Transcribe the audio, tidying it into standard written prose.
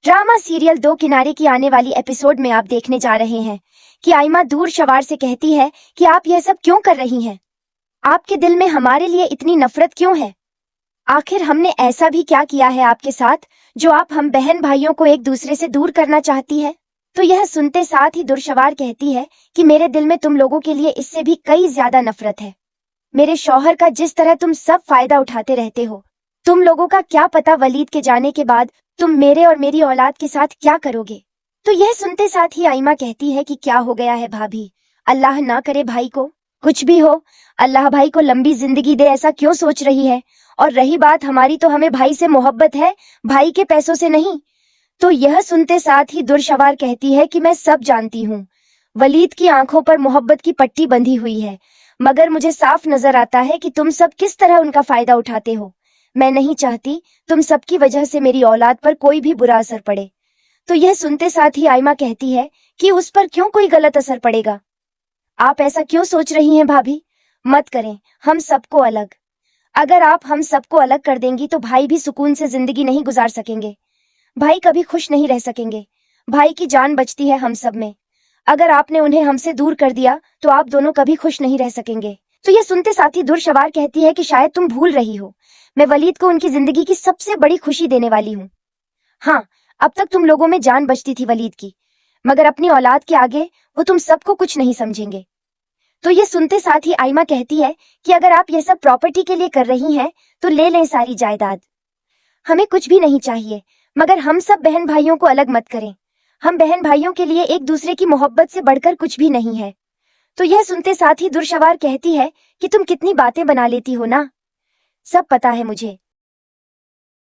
Drama serial दो किनारे की आने वाली एपिसोड में आप देखने जा रहे हैं कि आइमा दूर शवार से कहती है कि आप यह सब क्यों कर रही हैं? आपके दिल में हमारे लिए इतनी नफरत क्यों है? आखिर हमने ऐसा भी क्या किया है आपके साथ जो आप हम बहन भाइयों को एक दूसरे से दूर करना चाहती है? तो यह सुनते साथ ही दुर्शवार कहती है कि मेरे दिल में तुम लोगों के लिए इससे भी कई ज्यादा नफरत है। मेरे शौहर का जिस तरह तुम सब फायदा उठाते रहते हो, तुम लोगों का क्या पता वलीद के जाने के बाद तुम मेरे और मेरी औलाद के साथ क्या करोगे? तो यह सुनते साथ ही आइमा कहती है कि क्या हो गया है भाभी, अल्लाह ना करे भाई को कुछ भी हो, अल्लाह भाई को लंबी जिंदगी दे, ऐसा क्यों सोच रही है? और रही बात हमारी, तो हमें भाई से मोहब्बत है, भाई के पैसों से नहीं। तो यह सुनते साथ ही दुर्शवार कहती है कि मैं सब जानती हूँ, वलीद की आंखों पर मोहब्बत की पट्टी बंधी हुई है, मगर मुझे साफ नजर आता है कि तुम सब किस तरह उनका फायदा उठाते हो। मैं नहीं चाहती तुम सबकी वजह से मेरी औलाद पर कोई भी बुरा असर पड़े। तो यह सुनते साथ ही आइमा कहती है कि उस पर क्यों कोई गलत असर पड़ेगा? आप ऐसा क्यों सोच रही हैं भाभी? मत करें हम सबको अलग। अगर आप हम सबको अलग कर देंगी तो भाई भी सुकून से जिंदगी नहीं गुजार सकेंगे, भाई कभी खुश नहीं रह सकेंगे। भाई की जान बचती है हम सब में, अगर आपने उन्हें हमसे दूर कर दिया तो आप दोनों कभी खुश नहीं रह सकेंगे। तो यह सुनते साथ ही दुर्शवार कहती है कि शायद तुम भूल रही हो, मैं वलीद को उनकी जिंदगी की सबसे बड़ी खुशी देने वाली हूँ। हाँ, अब तक तुम लोगों में जान बचती थी वलीद की, मगर अपनी औलाद के आगे वो तुम सबको कुछ नहीं समझेंगे। तो ये सुनते साथ ही आइमा कहती है कि अगर आप ये सब प्रॉपर्टी के लिए कर रही हैं तो ले लें सारी जायदाद, हमें कुछ भी नहीं चाहिए, मगर हम सब बहन भाइयों को अलग मत करें। हम बहन भाइयों के लिए एक दूसरे की मोहब्बत से बढ़कर कुछ भी नहीं है। तो यह सुनते साथ ही दुर्शवार कहती है कि तुम कितनी बातें बना लेती हो ना, सब पता है मुझे,